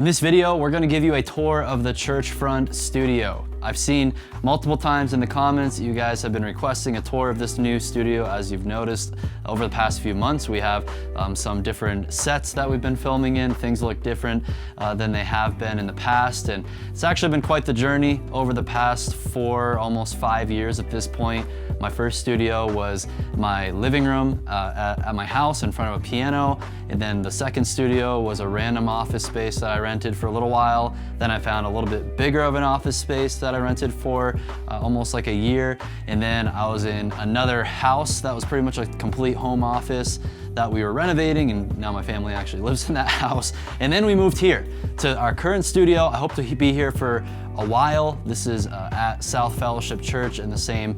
In this video, we're gonna give you a tour of the Churchfront studio. I've seen multiple times in the comments, you guys have been requesting a tour of this new studio. As you've noticed over the past few months, we have some different sets that we've been filming in. Things look different than they have been in the past. And it's actually been quite the journey over the past almost 5 years at this point. My first studio was my living room at my house in front of a piano. And then the second studio was a random office space that I rented for a little while. Then I found a little bit bigger of an office space that I rented for almost like a year. And then I was in another house that was pretty much a complete home office that we were renovating, and now my family actually lives in that house. And then we moved here to our current studio. I hope to be here for a while. This is at South Fellowship Church in the same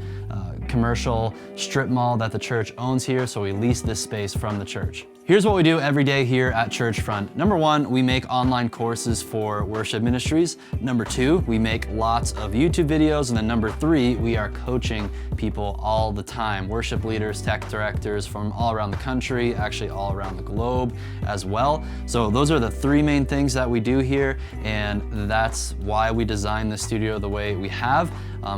commercial strip mall that the church owns here, so we lease this space from the church. Here's what we do every day here at Churchfront. Number one, we make online courses for worship ministries. Number two, we make lots of YouTube videos. And then number three, we are coaching people all the time. Worship leaders, tech directors from all around the country, actually all around the globe as well. So those are the three main things that we do here. And that's why we designed the studio the way we have.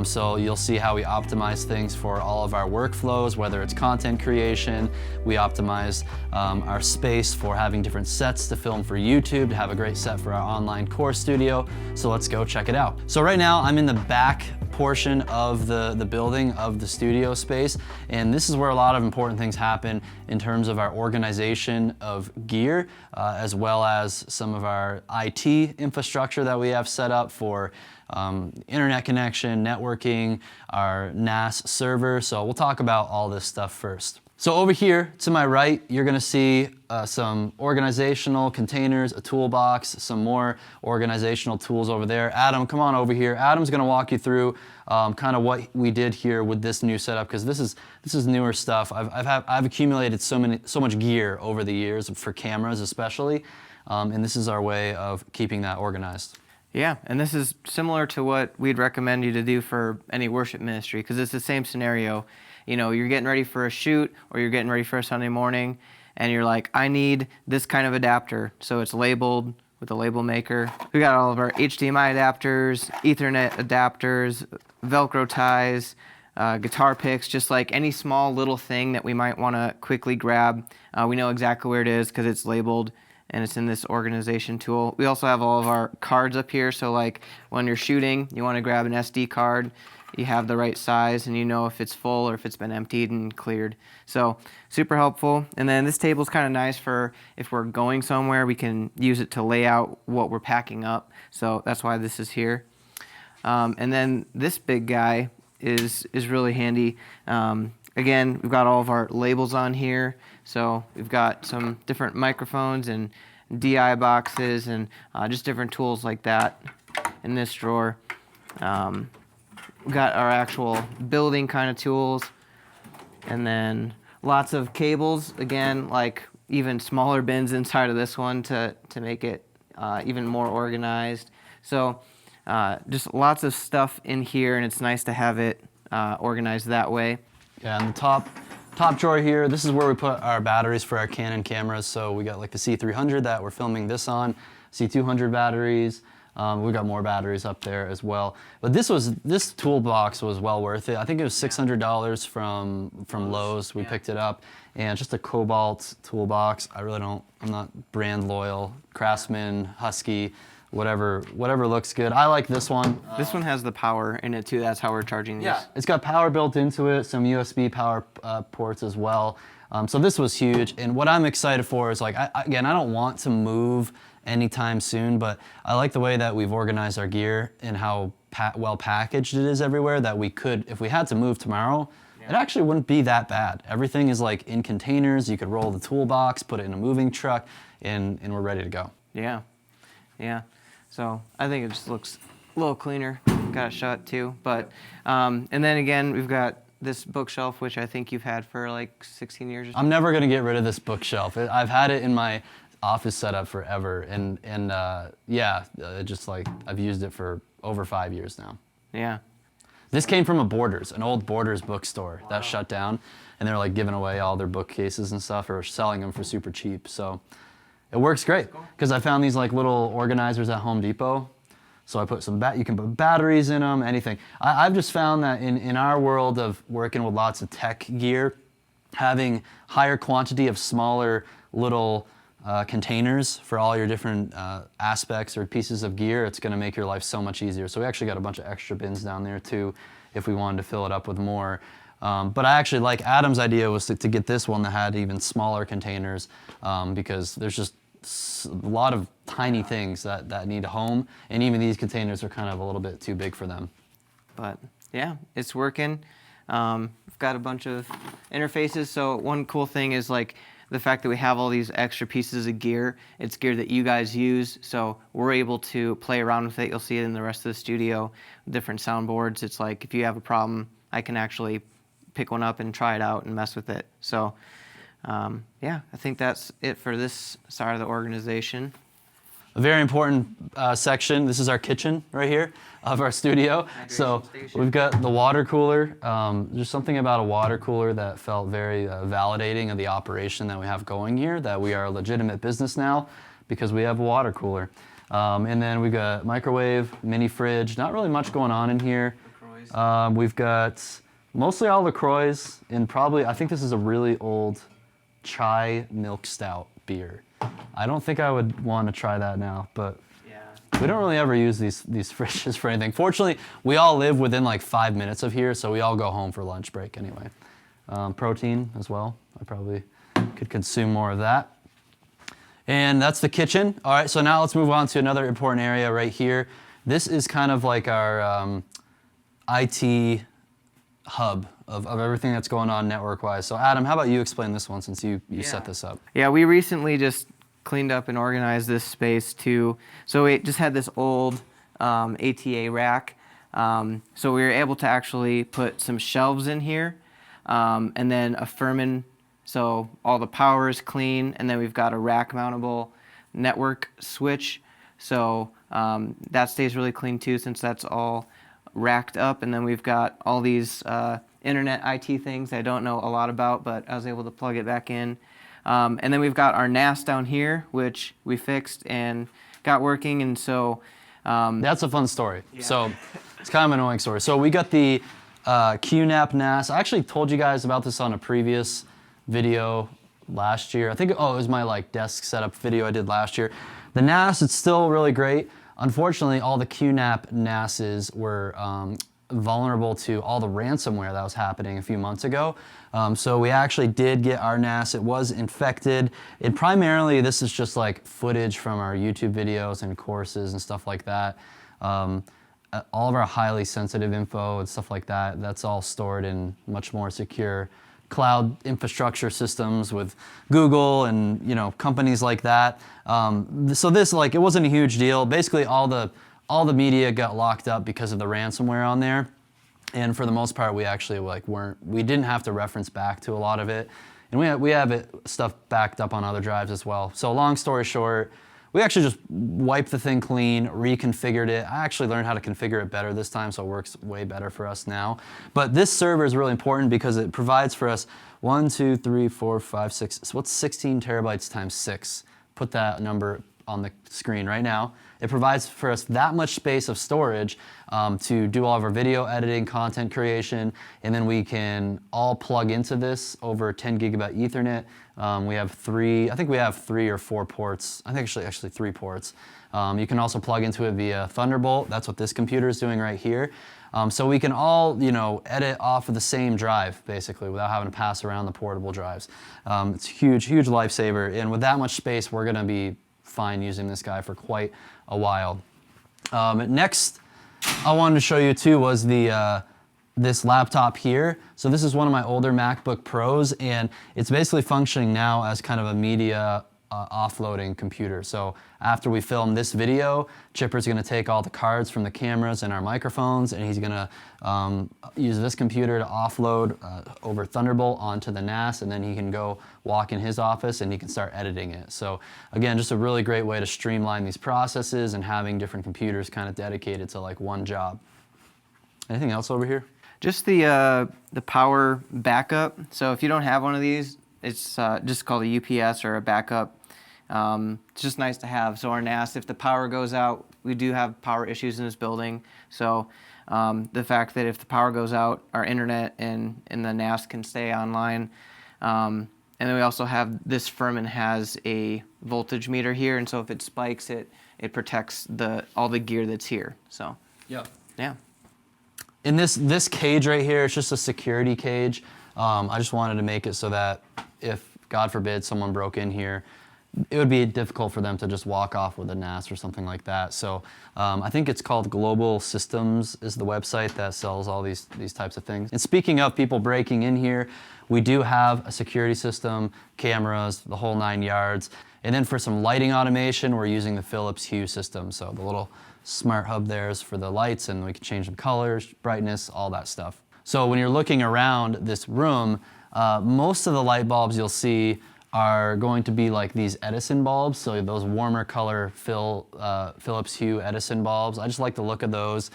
So you'll see how we optimize things for all of our workflows, whether it's content creation. We optimize our space for having different sets to film for YouTube, to have a great set for our online course studio. So let's go check it out. So right now I'm in the back portion of the building of the studio space, and this is where a lot of important things happen in terms of our organization of gear, as well as some of our IT infrastructure that we have set up for internet connection, networking, our NAS server. So we'll talk about all this stuff first. So over here to my right, you're gonna see some organizational containers, a toolbox, some more organizational tools over there. Adam, come on over here. Adam's gonna walk you through kind of what we did here with this new setup, because this is newer stuff. I've accumulated so much gear over the years for cameras especially, and this is our way of keeping that organized. Yeah, and this is similar to what we'd recommend you to do for any worship ministry, because it's the same scenario. You know, you're getting ready for a shoot or you're getting ready for a Sunday morning, and you're like, I need this kind of adapter. So it's labeled with a label maker. We got all of our HDMI adapters, Ethernet adapters, Velcro ties, guitar picks, just like any small little thing that we might want to quickly grab. We know exactly where it is because it's labeled and it's in this organization tool. We also have all of our cards up here, so like when you're shooting, you want to grab an SD card, you have the right size and you know if it's full or if it's been emptied and cleared. So super helpful. And then this table is kind of nice for if we're going somewhere, we can use it to lay out what we're packing up. So that's why this is here. And then this big guy is really handy. Again, we've got all of our labels on here. So we've got some different microphones and DI boxes and just different tools like that in this drawer. We've got our actual building kind of tools, and then lots of cables, again, like even smaller bins inside of this one to make it even more organized. So just lots of stuff in here, and it's nice to have it organized that way. Yeah, and the top drawer here, this is where we put our batteries for our Canon cameras. So we got like the C300 that we're filming this on, C200 batteries. We got more batteries up there as well. But this toolbox was well worth it. I think it was $600 from Lowe's. We picked it up, and just a Cobalt toolbox. I'm not brand loyal. Craftsman, Husky, whatever looks good. I like this one. This one has the power in it too. That's how we're charging these. Yeah, it's got power built into it, some USB power ports as well. So this was huge. And what I'm excited for is, like, I don't want to move anytime soon, but I like the way that we've organized our gear and how well packaged it is everywhere, that we could, if we had to move tomorrow, it actually wouldn't be that bad. Everything is like in containers. You could roll the toolbox, put it in a moving truck, and we're ready to go. Yeah. So I think it just looks a little cleaner. Got it shut too. But and then again, we've got this bookshelf, which I think you've had for like 16 years or something. I'm never gonna get rid of this bookshelf. I've had it in my office setup forever, and just like I've used it for over 5 years now. Yeah. This came from an old Borders bookstore that shut down, and they're like giving away all their bookcases and stuff, or selling them for super cheap. So It works great because I found these like little organizers at Home Depot. So I put some, you can put batteries in them, anything. I've just found that in our world of working with lots of tech gear, having higher quantity of smaller little containers for all your different aspects or pieces of gear, it's going to make your life so much easier. So we actually got a bunch of extra bins down there too if we wanted to fill it up with more. But I actually like Adam's idea was to get this one that had even smaller containers because there's just a lot of tiny things that need a home, and even these containers are kind of a little bit too big for them. But yeah, it's working. We've got a bunch of interfaces. So one cool thing is like the fact that we have all these extra pieces of gear. It's gear that you guys use, so we're able to play around with it. You'll see it in the rest of the studio, different soundboards. It's like if you have a problem, I can actually pick one up and try it out and mess with it. So yeah, I think that's it for this side of the organization. A very important section. This is our kitchen right here of our studio. So we've got the water cooler. There's something about a water cooler that felt very validating of the operation that we have going here, that we are a legitimate business now because we have a water cooler. And then we've got microwave, mini fridge, not really much going on in here. We've got mostly all LaCroix, and probably, I think this is a really old chai milk stout beer. I don't think I would want to try that now, but we don't really ever use these fridges for anything. Fortunately, we all live within like 5 minutes of here, so we all go home for lunch break anyway. Protein as well. I probably could consume more of that. And that's the kitchen. All right, so now let's move on to another important area right here. This is kind of like our IT hub of everything that's going on network-wise. So Adam, how about you explain this one since you set this up? Yeah, we recently just cleaned up and organized this space too. So we just had this old ATA rack. So we were able to actually put some shelves in here and then a Furman, so all the power is clean, and then we've got a rack mountable network switch. So that stays really clean too since that's all racked up, and then we've got all these internet IT things I don't know a lot about, but I was able to plug it back in. And then we've got our NAS down here, which we fixed and got working, and so... That's a fun story. Yeah. So it's kind of an annoying story. So we got the QNAP NAS. I actually told you guys about this on a previous video last year. I think, it was my like desk setup video I did last year. The NAS, it's still really great. Unfortunately, all the QNAP NASs were vulnerable to all the ransomware that was happening a few months ago. So we actually did get our NAS. It was infected. It primarily, this is just like footage from our YouTube videos and courses and stuff like that. All of our highly sensitive info and stuff like that, that's all stored in much more secure cloud infrastructure systems with Google and companies like that. So this, like, it wasn't a huge deal. Basically, all the media got locked up because of the ransomware on there, and for the most part, we actually we didn't have to reference back to a lot of it, and we have stuff backed up on other drives as well. So long story short, we actually just wiped the thing clean, reconfigured it. I actually learned how to configure it better this time, so it works way better for us now. But this server is really important because it provides for us 1, 2, 3, 4, 5, 6. So what's 16 terabytes times 6? Put that number on the screen right now. It provides for us that much space of storage to do all of our video editing, content creation, and then we can all plug into this over 10 gigabit Ethernet. We have I think we have 3 or 4 ports. I think actually 3 ports. You can also plug into it via Thunderbolt. That's what this computer is doing right here. So we can all, edit off of the same drive, basically, without having to pass around the portable drives. It's a huge, huge lifesaver. And with that much space, we're going to be fine using this guy for quite a while. Next, I wanted to show you too was this laptop here. So this is one of my older MacBook Pros, and it's basically functioning now as kind of a media offloading computer. So after we film this video, Chipper's gonna take all the cards from the cameras and our microphones, and he's gonna use this computer to offload over Thunderbolt onto the NAS, and then he can go walk in his office and he can start editing it. So again, just a really great way to streamline these processes and having different computers kind of dedicated to like one job. Anything else over here? Just the power backup. So if you don't have one of these, it's just called a UPS or a backup It's just nice to have. So our NAS, if the power goes out, we do have power issues in this building. So the fact that if the power goes out, our internet and the NAS can stay online. And then we also have, this Furman has a voltage meter here, and so if it spikes, it protects all the gear that's here. So yeah. In this cage right here, it's just a security cage. I just wanted to make it so that if, God forbid, someone broke in here, it would be difficult for them to just walk off with a NAS or something like that. So I think it's called Global Systems is the website that sells all these types of things. And speaking of people breaking in here, we do have a security system, cameras, the whole 9 yards. And then for some lighting automation, we're using the Philips Hue system. So the little smart hub there is for the lights, and we can change the colors, brightness, all that stuff. So when you're looking around this room, most of the light bulbs you'll see are going to be like these Edison bulbs, so those warmer color Philips Hue Edison bulbs. I just like the look of those.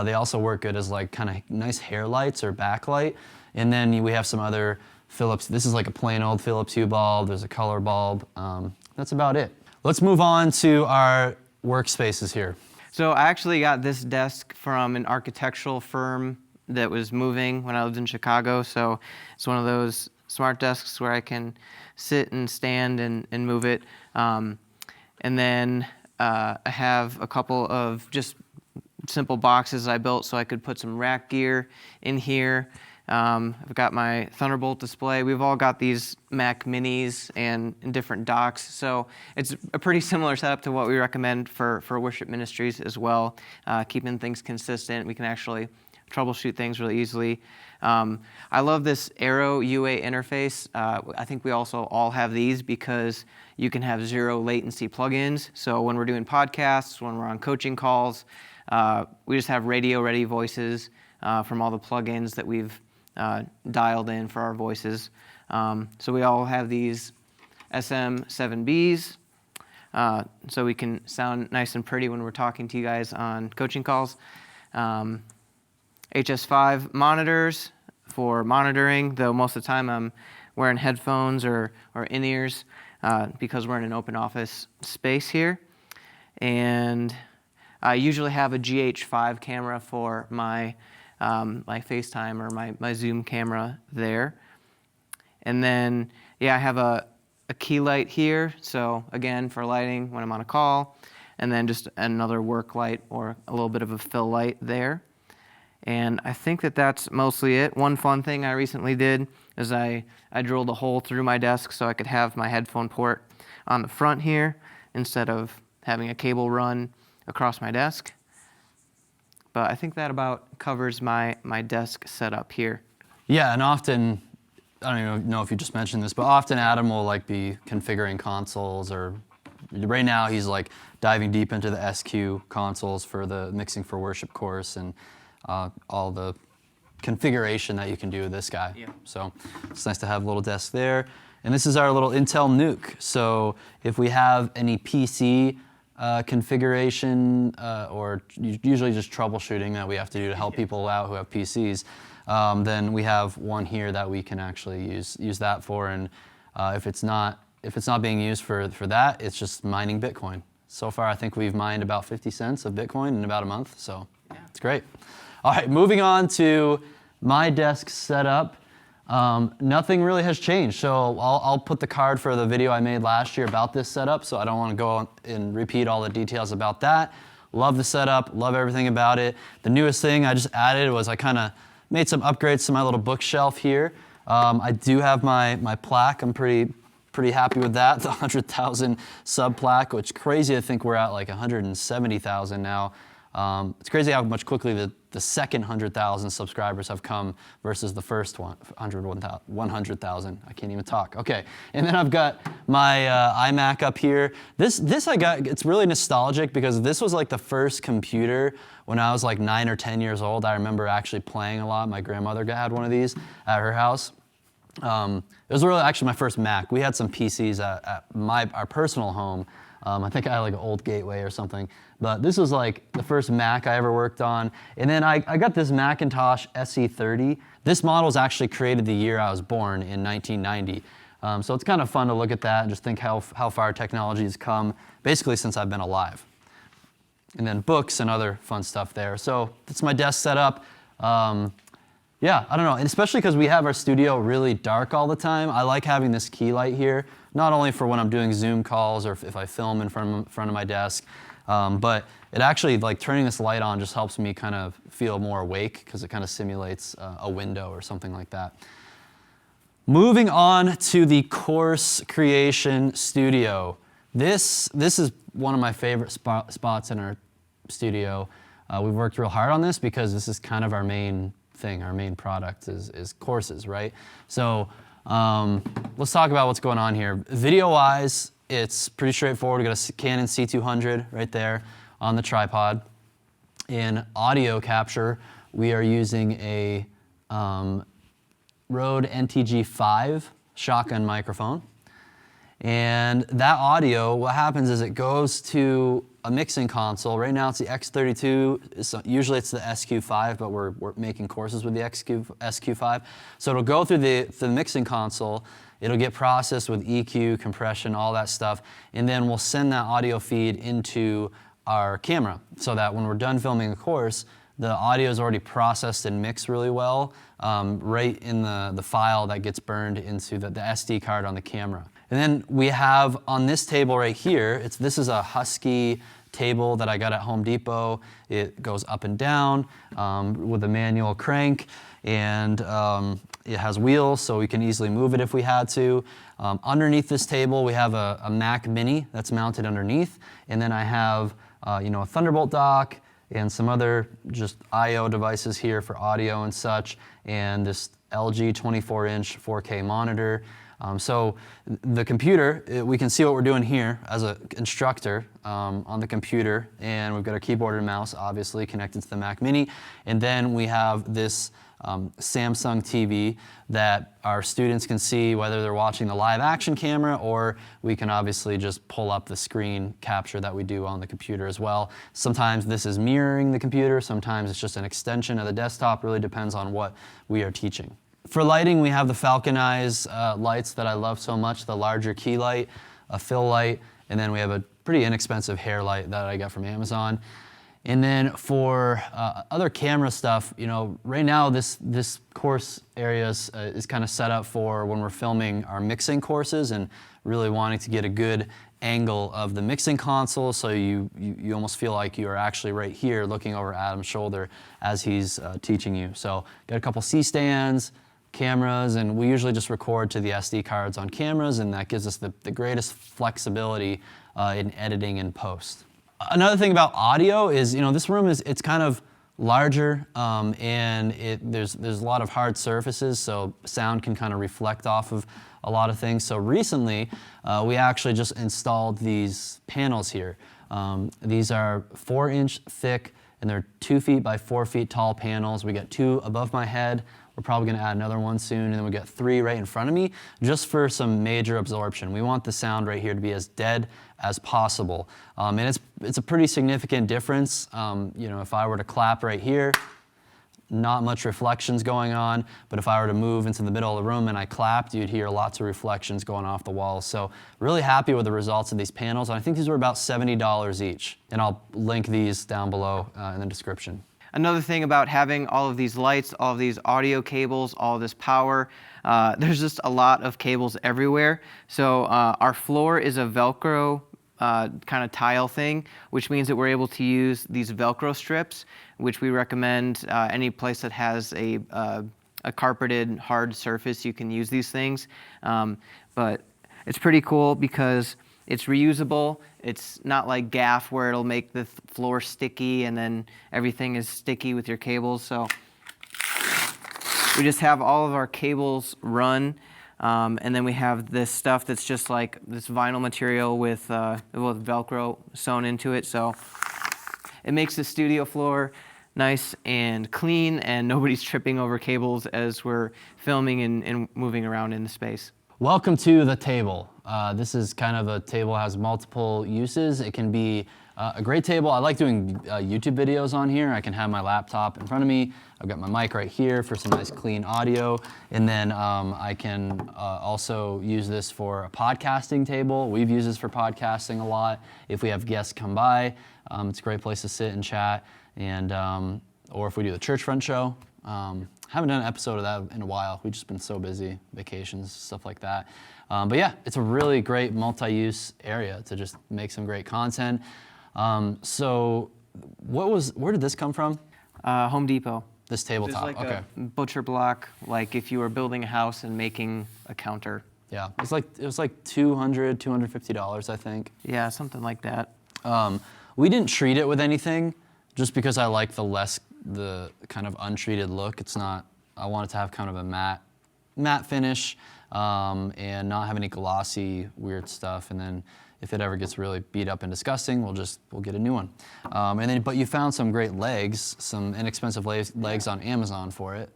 They also work good as like kind of nice hair lights or backlight. And then we have some other Philips. This is like a plain old Philips Hue bulb. There's a color bulb. That's about it. Let's move on to our workspaces here. So I actually got this desk from an architectural firm that was moving when I lived in Chicago. So it's one of those smart desks where I can sit and stand and move it. And then I have a couple of just simple boxes I built so I could put some rack gear in here. I've got my Thunderbolt display. We've all got these Mac Minis and different docks. So it's a pretty similar setup to what we recommend for worship ministries as well, keeping things consistent. We can actually troubleshoot things really easily. I love this Arrow UA interface. I think we also all have these because you can have zero latency plugins. So when we're doing podcasts, when we're on coaching calls, we just have radio-ready voices from all the plugins that we've dialed in for our voices. So we all have these SM7Bs, so we can sound nice and pretty when we're talking to you guys on coaching calls. HS5 monitors for monitoring, though most of the time I'm wearing headphones or in-ears because we're in an open office space here. And I usually have a GH5 camera for my FaceTime or my Zoom camera there. And then, I have a key light here, so again, for lighting when I'm on a call, and then just another work light or a little bit of a fill light there. And I think that's mostly it. One fun thing I recently did is I drilled a hole through my desk so I could have my headphone port on the front here instead of having a cable run across my desk. But I think that about covers my desk setup here. Yeah, and often, I don't even know if you just mentioned this, but often Adam will like be configuring consoles, or right now he's like diving deep into the SQ consoles for the Mixing for Worship course and all the configuration that you can do with this guy. Yeah. So it's nice to have a little desk there. And this is our little Intel Nuke. So if we have any PC configuration or usually just troubleshooting that we have to do to help people out who have PCs, then we have one here that we can actually use that for. And if it's not being used for that, it's just mining Bitcoin. So far, I think we've mined about 50 cents of Bitcoin in about a month, so it's great. All right, moving on to my desk setup. Nothing really has changed, so I'll put the card for the video I made last year about this setup, so I don't want to go and repeat all the details about that. Love the setup, love everything about it. The newest thing I just added was I kind of made some upgrades to my little bookshelf here. I do have my plaque. I'm pretty happy with that, the 100,000 sub plaque, which crazy to think we're at like 170,000 now. It's crazy how much quickly the second 100,000 subscribers have come versus the first 100,000. I can't even talk. Okay, and then I've got my iMac up here. This I got, it's really nostalgic because this was like the first computer when I was like 9 or 10 years old. I remember actually playing a lot. My grandmother had one of these at her house. It was really actually my first Mac. We had some PCs at our personal home. I think I had like an old Gateway or something. But this was like the first Mac I ever worked on. And then I got this Macintosh SE30. This model was actually created the year I was born in 1990. So it's kind of fun to look at that and just think how far technology has come basically since I've been alive. And then books and other fun stuff there. So that's my desk setup. Yeah, I don't know, and especially because we have our studio really dark all the time. I like having this key light here, not only for when I'm doing Zoom calls or if I film in front of my desk, but it actually, like turning this light on just helps me kind of feel more awake because it kind of simulates a window or something like that. Moving on to the course creation studio. This is one of my favorite spots in our studio. We've worked real hard on this because this is kind of our main thing, our main product is courses, right? So let's talk about what's going on here. Video-wise, it's pretty straightforward. We got a Canon C200 right there on the tripod. In audio capture, we are using a Rode NTG5 shotgun microphone. And that audio, what happens is it goes to a mixing console. Right now it's the X32, usually it's the SQ5, but we're making courses with the SQ5. So it'll go through the mixing console, it'll get processed with EQ, compression, all that stuff, and then we'll send that audio feed into our camera so that when we're done filming a course, the audio is already processed and mixed really well right in the file that gets burned into the SD card on the camera. And then we have on this table right here, this is a Husky table that I got at Home Depot. It goes up and down with a manual crank, and it has wheels so we can easily move it if we had to. Underneath this table we have a Mac Mini that's mounted underneath, and then I have a Thunderbolt dock and some other just I/O devices here for audio and such, and this LG 24-inch 4K monitor. So the computer, we can see what we're doing here as an instructor on the computer, and we've got a keyboard and mouse obviously connected to the Mac Mini, and then we have this Samsung TV that our students can see whether they're watching the live action camera, or we can obviously just pull up the screen capture that we do on the computer as well. Sometimes this is mirroring the computer, sometimes it's just an extension of the desktop, really depends on what we are teaching. For lighting, we have the Falcon Eyes lights that I love so much, the larger key light, a fill light, and then we have a pretty inexpensive hair light that I got from Amazon. And then for other camera stuff, right now this course area is kind of set up for when we're filming our mixing courses and really wanting to get a good angle of the mixing console, so you almost feel like you are actually right here looking over Adam's shoulder as he's teaching you. So got a couple C-stands, cameras, and we usually just record to the SD cards on cameras, and that gives us the greatest flexibility in editing and post. Another thing about audio is, this room it's kind of larger, and there's a lot of hard surfaces, so sound can kind of reflect off of a lot of things. So recently, we actually just installed these panels here. These are 4-inch thick, and they're 2 feet by 4 feet tall panels. We got 2 above my head. We're probably going to add another one soon, and then we got 3 right in front of me, just for some major absorption. We want the sound right here to be as dead as possible, and it's a pretty significant difference. If I were to clap right here, not much reflections going on, but if I were to move into the middle of the room and I clapped, you'd hear lots of reflections going off the walls. So really happy with the results of these panels, and I think these were about $70 each, and I'll link these down below in the description. Another thing about having all of these lights, all of these audio cables, all of this power, there's just a lot of cables everywhere. So our floor is a Velcro kind of tile thing, which means that we're able to use these Velcro strips, which we recommend any place that has a carpeted hard surface, you can use these things. But it's pretty cool because it's reusable. It's not like gaff where it'll make the floor sticky and then everything is sticky with your cables. So we just have all of our cables run, and then we have this stuff that's just like this vinyl material with Velcro sewn into it. So it makes the studio floor nice and clean, and nobody's tripping over cables as we're filming and moving around in the space. Welcome to the table. This is kind of a table that has multiple uses. It can be A great table. I like doing YouTube videos on here. I can have my laptop in front of me. I've got my mic right here for some nice clean audio. And then I can also use this for a podcasting table. We've used this for podcasting a lot. If we have guests come by, it's a great place to sit and chat. And or if we do the Churchfront show. Haven't done an episode of that in a while. We've just been so busy, vacations, stuff like that. But yeah, it's a really great multi-use area to just make some great content. So where did this come from? Home Depot. This tabletop, It's like okay. a butcher block, like if you were building a house and making a counter. Yeah, it was like $200, $250, I think. Yeah, something like that. We didn't treat it with anything, just because I like the kind of untreated look. It's not, I want it to have kind of a matte finish, and not have any glossy weird stuff. And then if it ever gets really beat up and disgusting, we'll get a new one. But you found some great legs, some inexpensive legs on Amazon for it.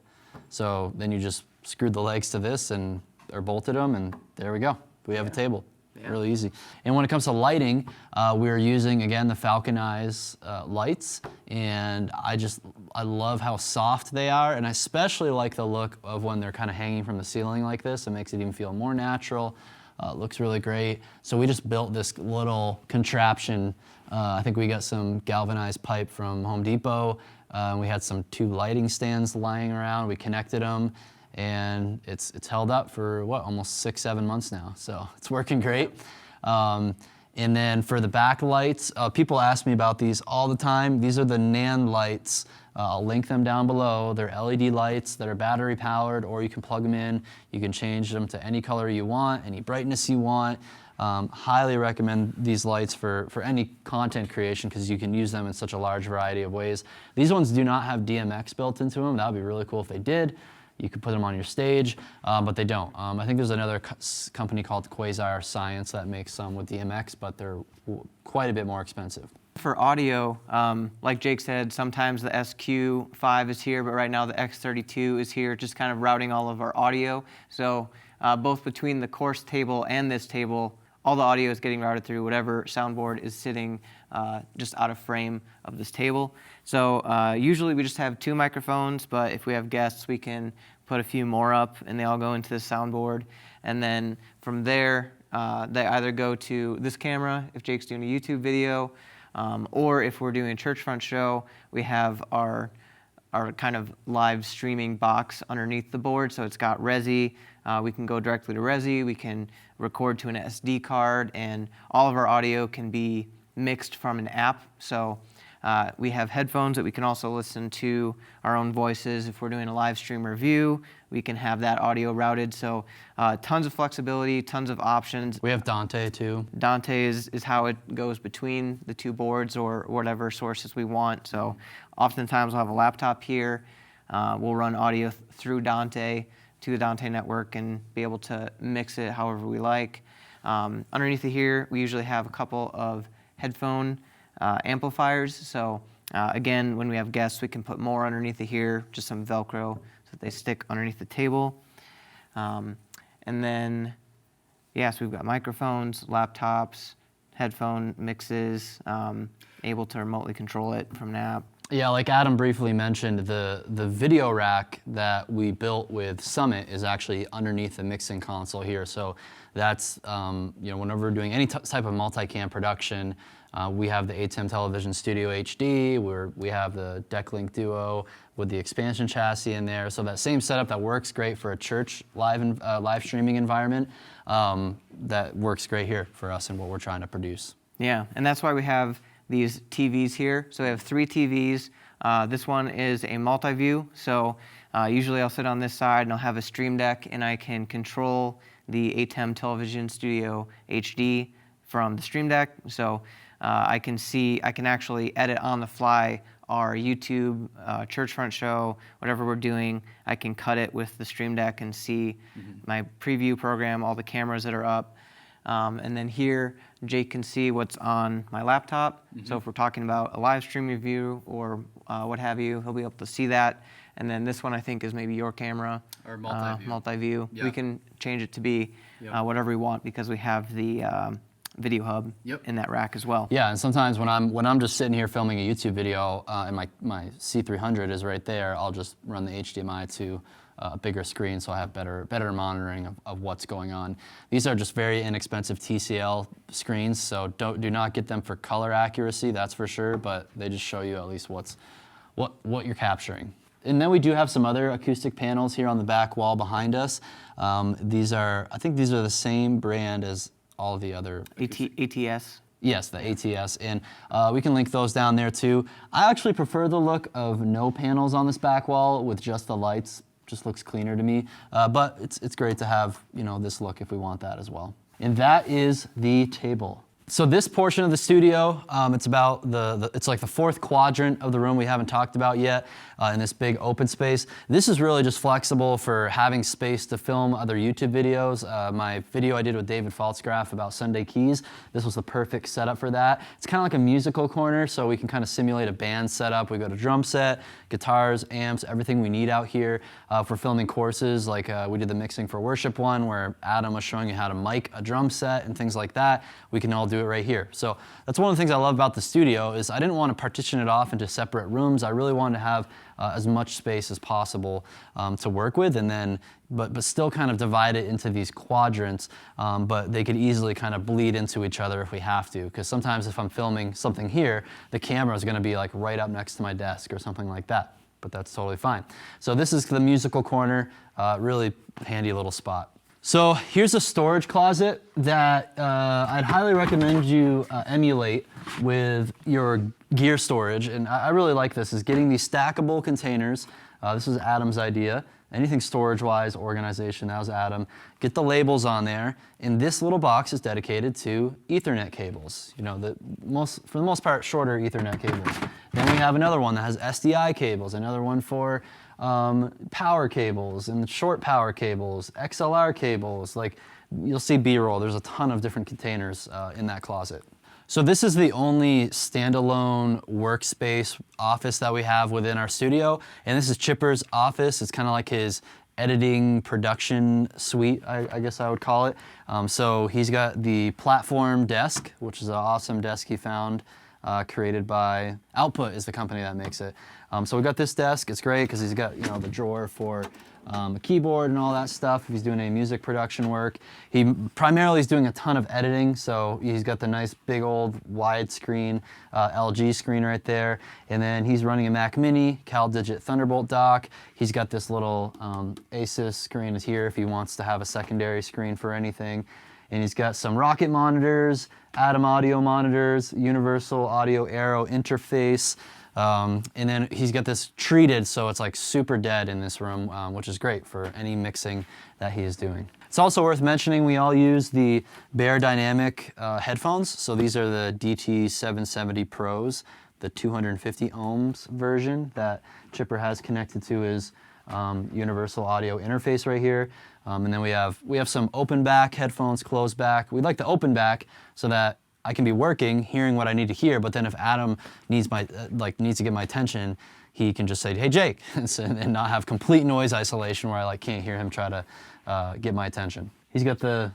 So then you just screwed the legs to this or bolted them, and there we go. We have a table. Yeah. Really easy. And when it comes to lighting, we're using, again, the Falcon Eyes lights, and I love how soft they are, and I especially like the look of when they're kind of hanging from the ceiling like this. It makes it even feel more natural. It looks really great. So we just built this little contraption. I think we got some galvanized pipe from Home Depot. We had some 2 lighting stands lying around. We connected them. And it's held up for almost 6-7 months now. So it's working great. And then for the backlights, people ask me about these all the time. These are the NAND lights. I'll link them down below. They're LED lights that are battery powered, or you can plug them in. You can change them to any color you want, any brightness you want. Highly recommend these lights for any content creation, because you can use them in such a large variety of ways. These ones do not have DMX built into them. That would be really cool if they did. You could put them on your stage, but they don't. I think there's another company called Quasar Science that makes some with DMX, but they're quite a bit more expensive. For audio, like Jake said, sometimes the SQ5 is here, but right now the X32 is here, just kind of routing all of our audio. So both between the course table and this table, all the audio is getting routed through whatever soundboard is sitting just out of frame of this table. So usually we just have 2 microphones, but if we have guests, we can put a few more up, and they all go into the soundboard. And then from there, they either go to this camera if Jake's doing a YouTube video, or if we're doing a Churchfront show, we have our kind of live streaming box underneath the board. So it's got Resi. We can go directly to Resi. We can record to an SD card, and all of our audio can be mixed from an app. So we have headphones that we can also listen to our own voices. If we're doing a live stream review, we can have that audio routed. So tons of flexibility, tons of options. We have Dante too. Dante is how it goes between the 2 boards or whatever sources we want. So oftentimes we'll have a laptop here. We'll run audio through Dante to the Dante network and be able to mix it however we like. Underneath of here, we usually have a couple of headphone amplifiers. So again, when we have guests, we can put more underneath of here, just some Velcro so that they stick underneath the table. And then, yes, we've got microphones, laptops, headphone mixes, able to remotely control it from an app. Yeah, like Adam briefly mentioned, the video rack that we built with Summit is actually underneath the mixing console here. So that's, whenever we're doing any type of multicam production, we have the ATEM Television Studio HD, we have the Decklink Duo with the expansion chassis in there. So that same setup that works great for a church live streaming environment, that works great here for us and what we're trying to produce. Yeah, and that's why we have these TVs here. So we have 3 TVs. This one is a multi-view. So usually I'll sit on this side and I'll have a stream deck, and I can control the ATEM Television Studio HD from the stream deck. So I can actually edit on the fly our YouTube Churchfront show, whatever we're doing. I can cut it with the stream deck and see my preview program, all the cameras that are up. And then here, Jake can see what's on my laptop. So if we're talking about a live stream review or what have you, he'll be able to see that. And then this one, I think, is maybe your camera. Or multi-view. Multi-view. Yeah. We can change it to be whatever we want, because we have the video hub in that rack as well. Yeah, and sometimes when I'm just sitting here filming a YouTube video and my C300 is right there, I'll just run the HDMI to a bigger screen, so I have better monitoring of what's going on. These are just very inexpensive TCL screens, so do not get them for color accuracy, that's for sure, but they just show you at least what you're capturing. And then we do have some other acoustic panels here on the back wall behind us. I think these are the same brand as all of the other ATS. Yes, the ATS, and we can link those down there too. I actually prefer the look of no panels on this back wall with just the lights. Just looks cleaner to me, but it's great to have, you know, this look if we want that as well. And that is the table. So this portion of the studio, it's about it's like the fourth quadrant of the room we haven't talked about yet in this big open space. This is really just flexible for having space to film other YouTube videos. My video I did with David Faltzgraf about Sunday Keys, this was the perfect setup for that. It's kind of like a musical corner, so we can kind of simulate a band setup. We got a drum set, guitars, amps, everything we need out here for filming courses. Like we did the mixing for worship one where Adam was showing you how to mic a drum set and things like that. We can all do it right here. So that's one of the things I love about the studio is I didn't want to partition it off into separate rooms. I really wanted to have as much space as possible to work with, and then but still kind of divide it into these quadrants, but they could easily kind of bleed into each other if we have to, because sometimes if I'm filming something here, the camera is going to be like right up next to my desk or something like that, but that's totally fine. So this is the musical corner, really handy little spot. So here's a storage closet that I'd highly recommend you emulate with your gear storage, and I really like this, is getting these stackable containers. This is Adam's idea. Anything storage-wise, organization, that was Adam. Get the labels on there, and this little box is dedicated to Ethernet cables. You know, for the most part, shorter Ethernet cables. Then we have another one that has SDI cables, another one for power cables and short power cables, XLR cables. Like you'll see B-roll, there's a ton of different containers in that closet. So this is the only standalone workspace office that we have within our studio, and this is Chipper's office. It's kind of like his editing production suite, I guess I would call it. So he's got the platform desk, which is an awesome desk he found, created by Output is the company that makes it. So we got this desk. It's great because he's got, you know, the drawer for a keyboard and all that stuff if he's doing any music production work. He primarily is doing a ton of editing, so he's got the nice big old widescreen LG screen right there, and then he's running a Mac Mini, CalDigit Thunderbolt dock. He's got this little Asus screen here if he wants to have a secondary screen for anything, and he's got some Rocket monitors, Atom audio monitors, Universal Audio Aero interface. And then he's got this treated, so it's like super dead in this room, which is great for any mixing that he is doing. It's also worth mentioning we all use the Bear Dynamic headphones. So these are the DT770 Pros, the 250 ohms version that Chipper has connected to his Universal Audio interface right here. And then we have some open back headphones, closed back. We like the open back so that I can be working, hearing what I need to hear, but then if Adam needs to get my attention, he can just say, "Hey, Jake," and not have complete noise isolation where I can't hear him try to get my attention. He's got the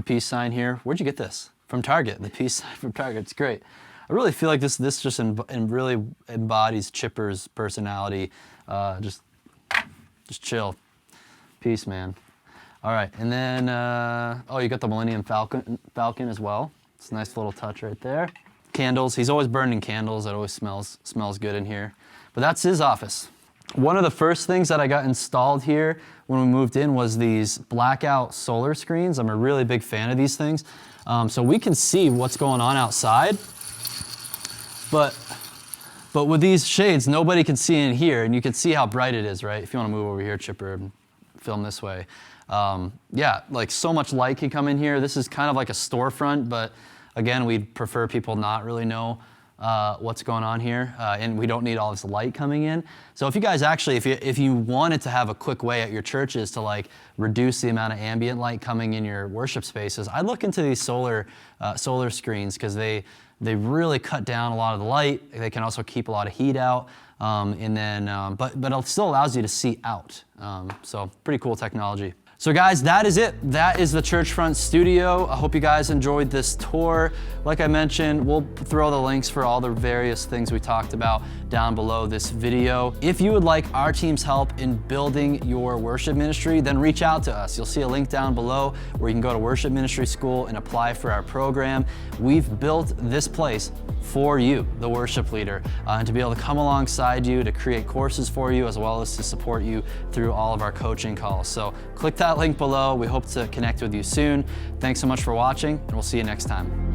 peace sign here. Where'd you get this? From Target. The peace sign from Target. It's great. I really feel like this just really embodies Chipper's personality. Just chill. Peace, man. All right, and then you got the Millennium Falcon as well. It's a nice little touch right there. Candles, he's always burning candles. It always smells good in here. But that's his office. One of the first things that I got installed here when we moved in was these blackout solar screens. I'm a really big fan of these things. So we can see what's going on outside. But with these shades, nobody can see in here, and you can see how bright it is, right? If you want to move over here, Chipper, and film this way. Yeah, like so much light can come in here. This is kind of like a storefront, but again, we'd prefer people not really know what's going on here, and we don't need all this light coming in. So if you guys actually, if you wanted to have a quick way at your churches to reduce the amount of ambient light coming in your worship spaces, I'd look into these solar screens because they really cut down a lot of the light. They can also keep a lot of heat out, and then but it still allows you to see out. So pretty cool technology. So guys, that is it. That is the Churchfront studio. I hope you guys enjoyed this tour. Like I mentioned, we'll throw the links for all the various things we talked about down below this video. If you would like our team's help in building your worship ministry, then reach out to us. You'll see a link down below where you can go to worship ministry school and apply for our program. We've built this place for you, the worship leader, and to be able to come alongside you, to create courses for you, as well as to support you through all of our coaching calls. So click that link below. We hope to connect with you soon. Thanks so much for watching, and we'll see you next time.